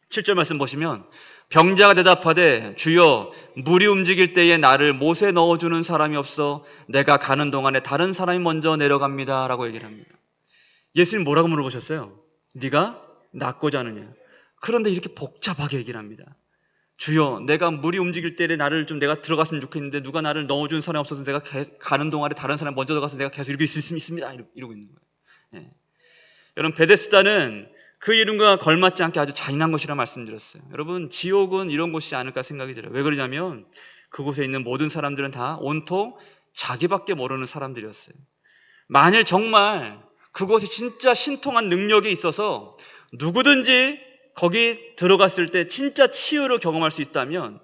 7절 말씀 보시면 병자가 대답하되 주여 물이 움직일 때에 나를 못에 넣어주는 사람이 없어 내가 가는 동안에 다른 사람이 먼저 내려갑니다 라고 얘기를 합니다. 예수님 뭐라고 물어보셨어요? 네가 낫고자 하느냐? 그런데 이렇게 복잡하게 얘기를 합니다. 주여 내가 물이 움직일 때에 나를 좀 내가 들어갔으면 좋겠는데 누가 나를 넣어주는 사람이 없어서 내가 가는 동안에 다른 사람이 먼저 들어가서 내가 계속 이러고 있습니다. 이러고 있는 거예요. 예. 여러분, 베데스다는 그 이름과 걸맞지 않게 아주 잔인한 곳이라 말씀드렸어요. 여러분, 지옥은 이런 곳이지 않을까 생각이 들어요. 왜 그러냐면 그곳에 있는 모든 사람들은 다 온통 자기밖에 모르는 사람들이었어요. 만일 정말 그곳에 진짜 신통한 능력이 있어서 누구든지 거기 들어갔을 때 진짜 치유를 경험할 수 있다면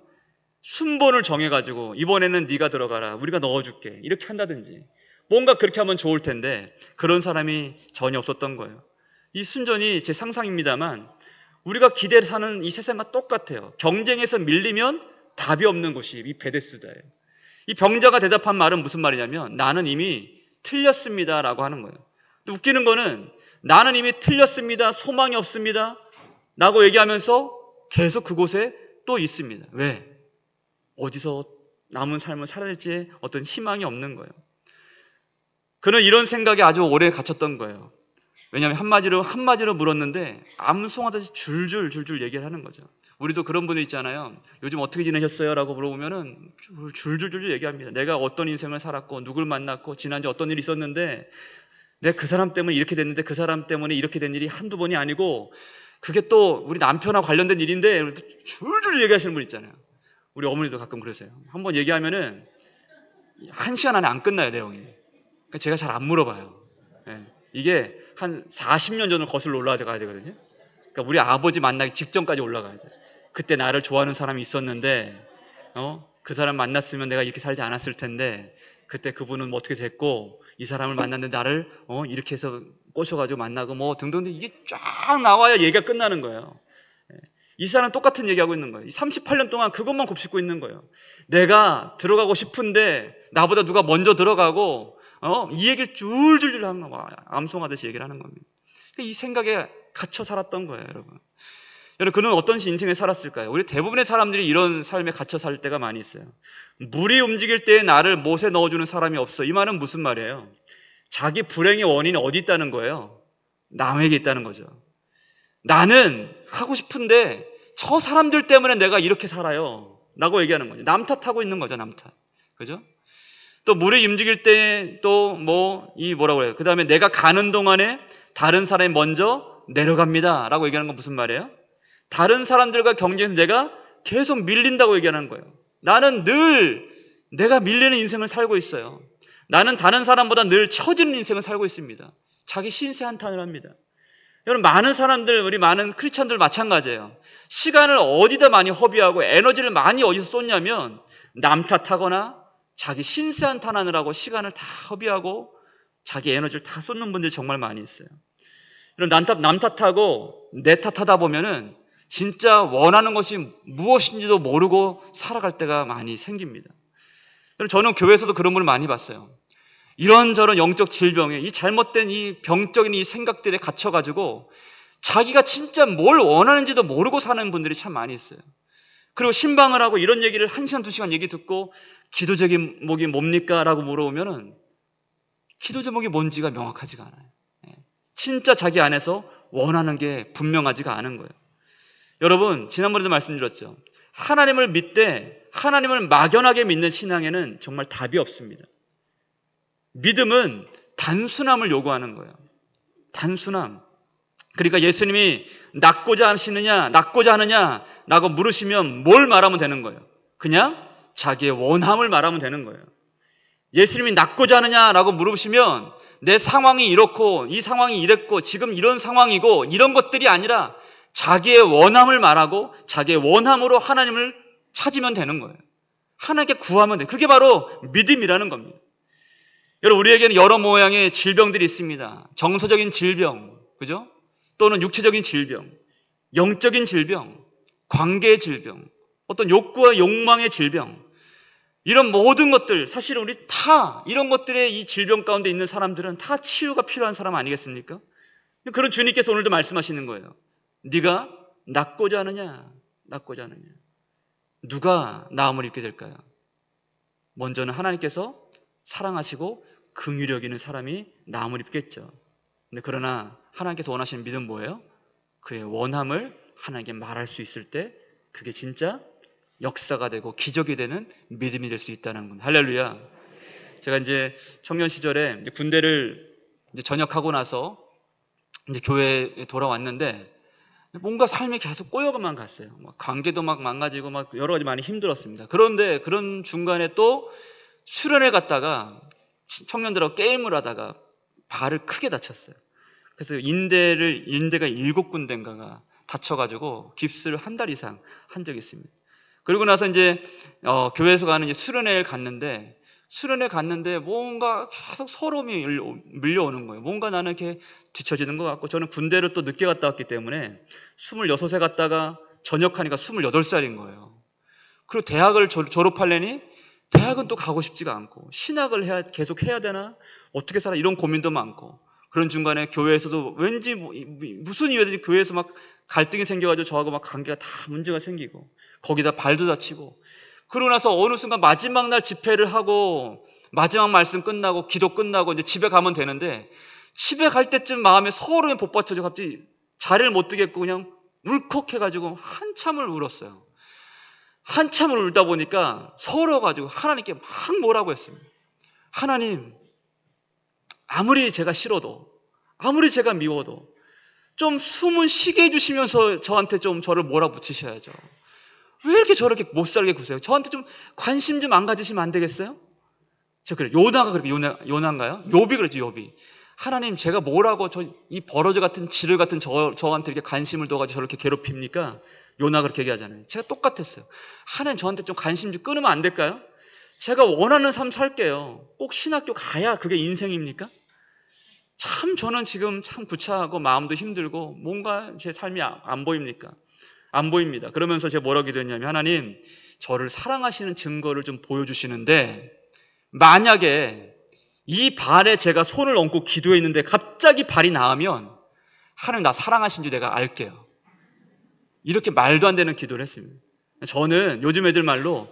순번을 정해가지고 이번에는 네가 들어가라, 우리가 넣어줄게, 이렇게 한다든지 뭔가 그렇게 하면 좋을 텐데 그런 사람이 전혀 없었던 거예요. 이 순전히 제 상상입니다만 우리가 기대를 사는 이 세상과 똑같아요. 경쟁에서 밀리면 답이 없는 곳이 이 베데스다예요. 이 병자가 대답한 말은 무슨 말이냐면 나는 이미 틀렸습니다 라고 하는 거예요. 웃기는 거는 나는 이미 틀렸습니다, 소망이 없습니다 라고 얘기하면서 계속 그곳에 또 있습니다. 왜? 어디서 남은 삶을 살아야 될지 어떤 희망이 없는 거예요. 그는 이런 생각에 아주 오래 갇혔던 거예요. 왜냐하면 한마디로 물었는데 암송하듯이 줄줄 얘기를 하는 거죠. 우리도 그런 분들 있잖아요. 요즘 어떻게 지내셨어요? 라고 물어보면은 줄줄 얘기합니다. 내가 어떤 인생을 살았고 누굴 만났고 지난주에 어떤 일이 있었는데 내가 그 사람 때문에 이렇게 됐는데 그 사람 때문에 이렇게 된 일이 한두 번이 아니고 그게 또 우리 남편하고 관련된 일인데 줄줄 얘기하시는 분 있잖아요. 우리 어머니도 가끔 그러세요. 한번 얘기하면은 1시간 안에 안 끝나요, 내용이. 그러니까 제가 잘 안 물어봐요. 예. 이게 한 40년 전으로 거슬러 올라가야 되거든요. 그러니까 우리 아버지 만나기 직전까지 올라가야 돼요. 그때 나를 좋아하는 사람이 있었는데 그 사람 만났으면 내가 이렇게 살지 않았을 텐데 그때 그분은 뭐 어떻게 됐고 이 사람을 만났는데 나를 이렇게 해서 꼬셔가지고 만나고 뭐 등등 이게 쫙 나와야 얘기가 끝나는 거예요. 이 사람 똑같은 얘기하고 있는 거예요. 38년 동안 그것만 곱씹고 있는 거예요. 내가 들어가고 싶은데 나보다 누가 먼저 들어가고 이 얘기를 줄줄줄 하는 거, 암송하듯이 얘기를 하는 겁니다. 이 생각에 갇혀 살았던 거예요, 여러분. 여러분, 그는 어떤 인생을 살았을까요? 우리 대부분의 사람들이 이런 삶에 갇혀 살 때가 많이 있어요. 물이 움직일 때에 나를 못에 넣어주는 사람이 없어. 이 말은 무슨 말이에요? 자기 불행의 원인이 어디 있다는 거예요? 남에게 있다는 거죠. 나는 하고 싶은데 저 사람들 때문에 내가 이렇게 살아요 라고 얘기하는 거죠. 남 탓하고 있는 거죠. 남 탓. 그죠? 또 물이 움직일 때 또 뭐라고 그래요? 그 다음에 내가 가는 동안에 다른 사람이 먼저 내려갑니다 라고 얘기하는 건 무슨 말이에요? 다른 사람들과 경쟁해서 내가 계속 밀린다고 얘기하는 거예요. 나는 늘 내가 밀리는 인생을 살고 있어요. 나는 다른 사람보다 늘 처지는 인생을 살고 있습니다. 자기 신세 한탄을 합니다. 여러분, 많은 사람들, 우리 많은 크리스찬들 마찬가지예요. 시간을 어디다 많이 허비하고 에너지를 많이 어디서 쏟냐면 남 탓하거나 자기 신세 한탄하느라고 시간을 다 허비하고 자기 에너지를 다 쏟는 분들이 정말 많이 있어요. 여러분, 남 탓하고 내 탓하다 보면은 진짜 원하는 것이 무엇인지도 모르고 살아갈 때가 많이 생깁니다. 여러분, 저는 교회에서도 그런 분을 많이 봤어요. 이런저런 영적 질병에 이 잘못된 이 병적인 이 생각들에 갇혀가지고 자기가 진짜 뭘 원하는지도 모르고 사는 분들이 참 많이 있어요. 그리고 신방을 하고 이런 얘기를 1시간, 2시간 얘기 듣고 기도 제목이 뭡니까? 라고 물어보면은 기도 제목이 뭔지가 명확하지가 않아요. 진짜 자기 안에서 원하는 게 분명하지가 않은 거예요. 여러분, 지난번에도 말씀드렸죠. 하나님을 믿되 하나님을 막연하게 믿는 신앙에는 정말 답이 없습니다. 믿음은 단순함을 요구하는 거예요. 단순함. 그러니까 예수님이 낫고자 하느냐 라고 물으시면 뭘 말하면 되는 거예요? 그냥 자기의 원함을 말하면 되는 거예요. 예수님이 낫고자 하느냐라고 물으시면 내 상황이 이렇고 이 상황이 이랬고 지금 이런 상황이고 이런 것들이 아니라 자기의 원함을 말하고 자기의 원함으로 하나님을 찾으면 되는 거예요. 하나님께 구하면 돼요. 그게 바로 믿음이라는 겁니다. 여러분, 우리에게는 여러 모양의 질병들이 있습니다. 정서적인 질병, 그죠? 또는 육체적인 질병, 영적인 질병, 관계의 질병, 어떤 욕구와 욕망의 질병, 이런 모든 것들, 사실 우리 다 이런 것들의 이 질병 가운데 있는 사람들은 다 치유가 필요한 사람 아니겠습니까? 그런 주님께서 오늘도 말씀하시는 거예요. 네가 낫고자 하느냐, 낫고자 하느냐. 누가 나음을 입게 될까요? 먼저는 하나님께서 사랑하시고 긍휼히 여기는 사람이 나음을 입겠죠. 근데 그러나 하나님께서 원하시는 믿음 뭐예요? 그의 원함을 하나님께 말할 수 있을 때 그게 진짜 역사가 되고 기적이 되는 믿음이 될 수 있다는 겁니다. 할렐루야. 제가 이제 청년 시절에 군대를 이제 전역하고 나서 이제 교회에 돌아왔는데 뭔가 삶이 계속 꼬여만 갔어요. 관계도 막 망가지고 막 여러 가지 많이 힘들었습니다. 그런데 그런 중간에 또 수련회 갔다가 청년들하고 게임을 하다가 발을 크게 다쳤어요. 그래서 인대가 7군데인가가 다쳐가지고 깁스를 한 달 이상 한 적이 있습니다. 그리고 나서 이제 교회에서 가는 이제 수련회를 갔는데 뭔가 계속 서러움이 밀려오는 거예요. 뭔가 나는 이렇게 뒤처지는 것 같고, 저는 군대를 또 늦게 갔다 왔기 때문에 26에 갔다가 전역하니까 28살인 거예요. 그리고 대학을 졸업하려니 대학은 또 가고 싶지가 않고, 신학을 계속 해야 되나? 어떻게 살아? 이런 고민도 많고, 그런 중간에 교회에서도 왠지 무슨 이유든지 교회에서 막 갈등이 생겨가지고 저하고 막 관계가 다 문제가 생기고, 거기다 발도 다치고, 그러고 나서 어느 순간 마지막 날 집회를 하고 마지막 말씀 끝나고 기도 끝나고 이제 집에 가면 되는데, 집에 갈 때쯤 마음에 서러움에 복받쳐져 갑자기 자리를 못 뜨겠고 그냥 울컥해가지고 한참을 울었어요. 한참을 울다 보니까 서러워가지고 하나님께 막 뭐라고 했습니다. 하나님, 아무리 제가 싫어도, 아무리 제가 미워도 좀 숨은 쉬게 해주시면서 저한테 좀 저를 몰아붙이셔야죠. 왜 이렇게 저렇게 못 살게 구세요? 저한테 좀 관심 좀 안 가지시면 안 되겠어요? 저 그래, 요나가 그렇게 요나인가요? 욥이 그랬죠, 욥이. 하나님, 제가 뭐라고 이 버러지 같은 지를 같은 저한테 이렇게 관심을 둬가지고 저렇게 괴롭힙니까? 요나가 그렇게 얘기하잖아요. 제가 똑같았어요. 하나님, 저한테 좀 관심 좀 끊으면 안 될까요? 제가 원하는 삶 살게요. 꼭 신학교 가야 그게 인생입니까? 참 저는 지금 참 구차하고 마음도 힘들고 뭔가 제 삶이 안 보입니까? 안 보입니다. 그러면서 제가 뭐라고 기도했냐면, 하나님, 저를 사랑하시는 증거를 좀 보여주시는데, 만약에 이 발에 제가 손을 얹고 기도했는데 갑자기 발이 나으면 하나님 나 사랑하신 줄 내가 알게요. 이렇게 말도 안 되는 기도를 했습니다. 저는 요즘 애들 말로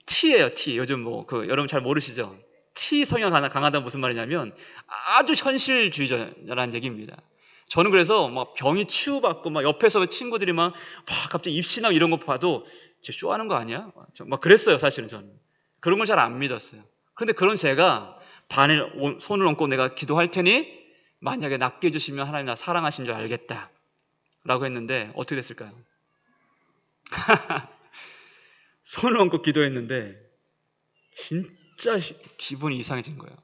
T예요, T. 요즘 여러분 잘 모르시죠? T 성향 강하다 무슨 말이냐면 아주 현실주의자라는 얘기입니다. 저는 그래서 막 병이 치유받고 막 옆에서 친구들이 막 갑자기 입신하고 이런 거 봐도 쟤 쇼하는 거 아니야? 막 그랬어요, 사실은 저는. 그런 걸 잘 안 믿었어요. 그런데 그런 제가 반에 손을 얹고 내가 기도할 테니 만약에 낫게 해주시면 하나님 나 사랑하신 줄 알겠다 라고 했는데 어떻게 됐을까요? 손을 얹고 기도했는데 진짜 기분이 이상해진 거예요.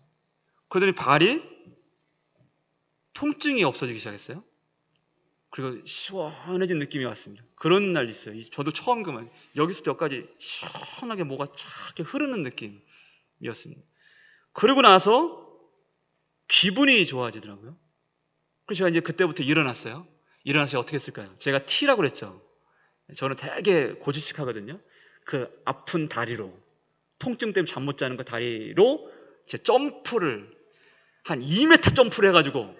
그러더니 발이 통증이 없어지기 시작했어요. 그리고 시원해진 느낌이 왔습니다. 그런 날 있어요. 저도 처음 여기서부터 여기까지 시원하게 뭐가 쫙 흐르는 느낌이었습니다. 그러고 나서 기분이 좋아지더라고요. 그래서 제가 이제 그때부터 일어났어요. 일어나서 어떻게 했을까요? 제가 T라고 그랬죠. 저는 되게 고지식하거든요. 그 아픈 다리로, 통증 때문에 잠 못 자는 그 다리로 제 점프를 한 2m 점프를 해가지고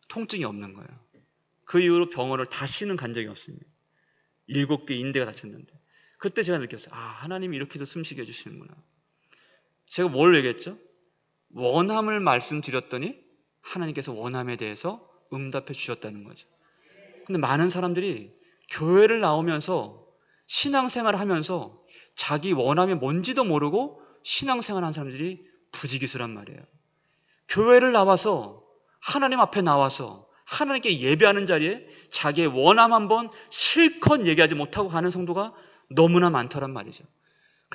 통증이 없는 거예요. 그 이후로 병원을 다시는 간 적이 없습니다. 7개 인대가 다쳤는데 그때 제가 느꼈어요. 하나님이 이렇게도 숨쉬게 해주시는구나. 제가 뭘 얘기했죠? 원함을 말씀드렸더니 하나님께서 원함에 대해서 응답해 주셨다는 거죠. 근데 많은 사람들이 교회를 나오면서 신앙생활을 하면서 자기 원함이 뭔지도 모르고 신앙생활하는 사람들이 부지기수란 말이에요. 교회를 나와서 하나님 앞에 나와서 하나님께 예배하는 자리에 자기의 원함 한번 실컷 얘기하지 못하고 가는 성도가 너무나 많더란 말이죠.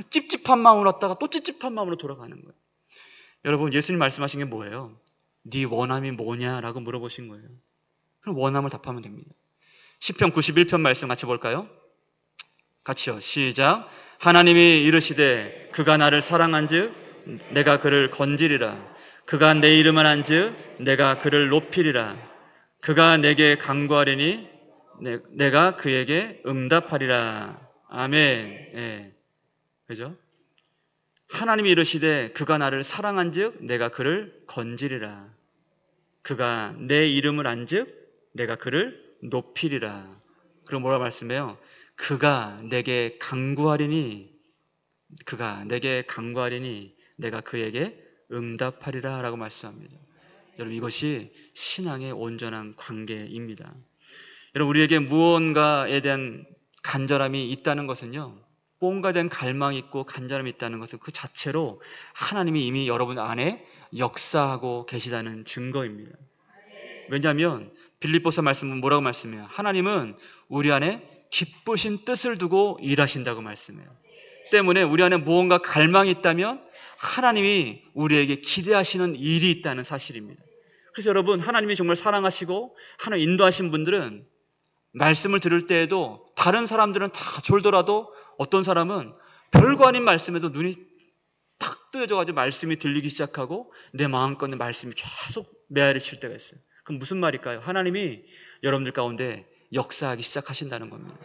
찝찝한 마음으로 왔다가 또 찝찝한 마음으로 돌아가는 거예요. 여러분, 예수님 말씀하신 게 뭐예요? 네 원함이 뭐냐라고 물어보신 거예요. 그럼 원함을 답하면 됩니다. 시편 91편 말씀 같이 볼까요? 같이요. 시작. 하나님이 이르시되 그가 나를 사랑한즉 내가 그를 건지리라. 그가 내 이름을 안즉 내가 그를 높이리라. 그가 내게 간구하리니 내가 그에게 응답하리라. 아멘. 그죠? 하나님이 이르시되 그가 나를 사랑한즉 내가 그를 건지리라. 그가 내 이름을 안즉 내가 그를 높이리라. 그럼 뭐라 말씀해요? 그가 내게 간구하리니 내가 그에게 응답하리라 라고 말씀합니다. 여러분, 이것이 신앙의 온전한 관계입니다. 여러분, 우리에게 무언가에 대한 간절함이 있다는 것은요, 뭔가에 대한 갈망이 있고 간절함이 있다는 것은 그 자체로 하나님이 이미 여러분 안에 역사하고 계시다는 증거입니다. 왜냐하면 빌립보서 말씀은 뭐라고 말씀해요? 하나님은 우리 안에 기쁘신 뜻을 두고 일하신다고 말씀해요. 때문에 우리 안에 무언가 갈망이 있다면 하나님이 우리에게 기대하시는 일이 있다는 사실입니다. 그래서 여러분, 하나님이 정말 사랑하시고 하나님 인도하신 분들은 말씀을 들을 때에도 다른 사람들은 다 졸더라도 어떤 사람은 별거 아닌 말씀에도 눈이 탁 뜨여져가지고 말씀이 들리기 시작하고 내 마음껏 말씀이 계속 메아리칠 때가 있어요. 그럼 무슨 말일까요? 하나님이 여러분들 가운데 역사하기 시작하신다는 겁니다.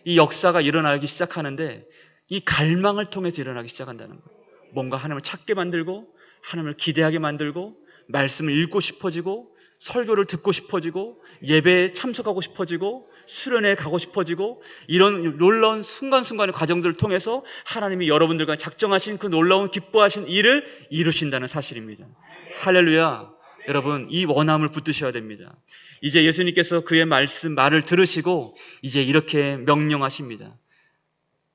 이 역사가 일어나기 시작하는데 이 갈망을 통해서 일어나기 시작한다는 거예요. 뭔가 하나님을 찾게 만들고 하나님을 기대하게 만들고 말씀을 읽고 싶어지고 설교를 듣고 싶어지고 예배에 참석하고 싶어지고 수련회에 가고 싶어지고 이런 놀라운 순간순간의 과정들을 통해서 하나님이 여러분들과 작정하신 그 놀라운 기뻐하신 일을 이루신다는 사실입니다. 할렐루야. 여러분, 이 원함을 붙드셔야 됩니다. 이제 예수님께서 그의 말을 들으시고 이제 이렇게 명령하십니다.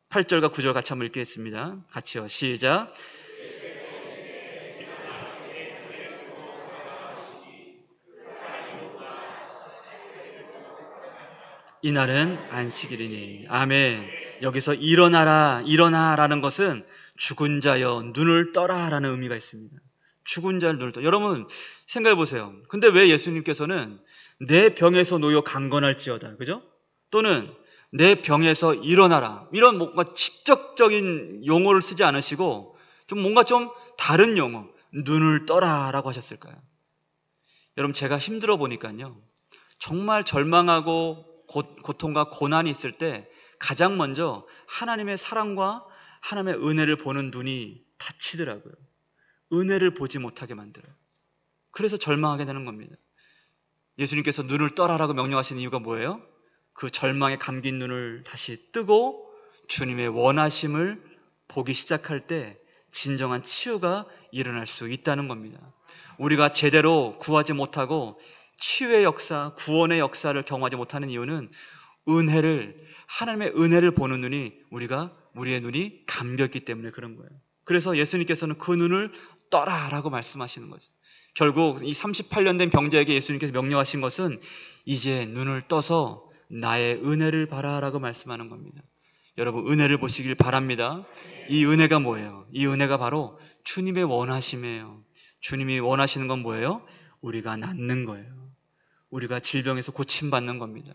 8절과 9절 같이 한번 읽겠습니다. 같이요. 시작. 이날은 안식일이니. 아멘. 여기서 일어나라는 것은 죽은 자여 눈을 떠라라는 의미가 있습니다. 죽은 자를 눈을 떠. 여러분 생각해 보세요. 근데 왜 예수님께서는 내 병에서 놓여 강건할지어다, 그죠? 또는 내 병에서 일어나라, 이런 뭔가 직접적인 용어를 쓰지 않으시고 좀 뭔가 좀 다른 용어, 눈을 떠라라고 하셨을까요? 여러분, 제가 힘들어 보니까요, 정말 절망하고 고통과 고난이 있을 때 가장 먼저 하나님의 사랑과 하나님의 은혜를 보는 눈이 닫히더라고요. 은혜를 보지 못하게 만들어요. 그래서 절망하게 되는 겁니다. 예수님께서 눈을 떠라라고 명령하신 이유가 뭐예요? 그 절망에 감긴 눈을 다시 뜨고 주님의 원하심을 보기 시작할 때 진정한 치유가 일어날 수 있다는 겁니다. 우리가 제대로 구하지 못하고 치유의 역사, 구원의 역사를 경험하지 못하는 이유는 하나님의 은혜를 보는 눈이 우리의 눈이 감겼기 때문에 그런 거예요. 그래서 예수님께서는 그 눈을 떠라라고 말씀하시는 거죠. 결국 이 38년 된 병자에게 예수님께서 명령하신 것은 이제 눈을 떠서 나의 은혜를 봐라라고 말씀하는 겁니다. 여러분, 은혜를 보시길 바랍니다. 이 은혜가 뭐예요? 이 은혜가 바로 주님의 원하심이에요. 주님이 원하시는 건 뭐예요? 우리가 낫는 거예요. 우리가 질병에서 고침받는 겁니다.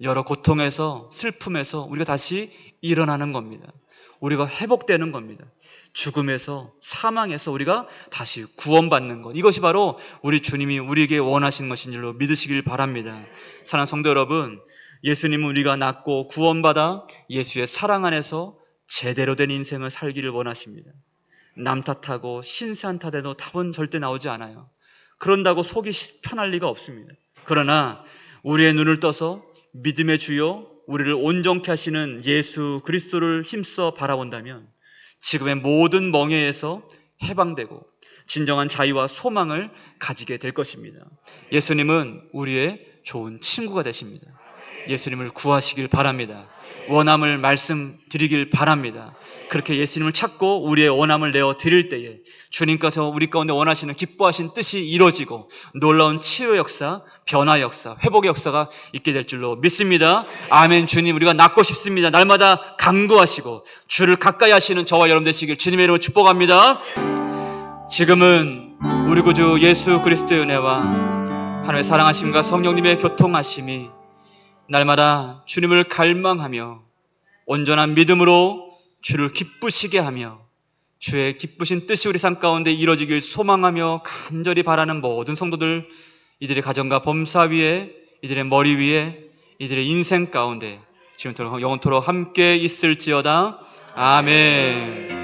여러 고통에서, 슬픔에서 우리가 다시 일어나는 겁니다. 우리가 회복되는 겁니다. 죽음에서, 사망에서 우리가 다시 구원받는 것. 이것이 바로 우리 주님이 우리에게 원하시는 것인 줄로 믿으시길 바랍니다. 사랑하는 성도 여러분, 예수님은 우리가 낫고 구원받아 예수의 사랑 안에서 제대로 된 인생을 살기를 원하십니다. 남 탓하고 신세한 탓에도 답은 절대 나오지 않아요. 그런다고 속이 편할 리가 없습니다. 그러나 우리의 눈을 떠서 믿음의 주요 우리를 온전케 하시는 예수 그리스도를 힘써 바라본다면 지금의 모든 멍에에서 해방되고 진정한 자유와 소망을 가지게 될 것입니다. 예수님은 우리의 좋은 친구가 되십니다. 예수님을 구하시길 바랍니다. 원함을 말씀드리길 바랍니다. 그렇게 예수님을 찾고 우리의 원함을 내어 드릴 때에 주님께서 우리 가운데 원하시는 기뻐하신 뜻이 이루어지고 놀라운 치유 역사, 변화 역사, 회복의 역사가 있게 될 줄로 믿습니다. 아멘. 주님, 우리가 낫고 싶습니다. 날마다 간구하시고 주를 가까이 하시는 저와 여러분 되시길 주님의 이름으로 축복합니다. 지금은 우리 구주 예수 그리스도의 은혜와 하나님의 사랑하심과 성령님의 교통하심이 날마다 주님을 갈망하며 온전한 믿음으로 주를 기쁘시게 하며 주의 기쁘신 뜻이 우리 삶 가운데 이루어지길 소망하며 간절히 바라는 모든 성도들, 이들의 가정과 범사 위에, 이들의 머리 위에, 이들의 인생 가운데 지금부터 영원토록 함께 있을지어다. 아멘.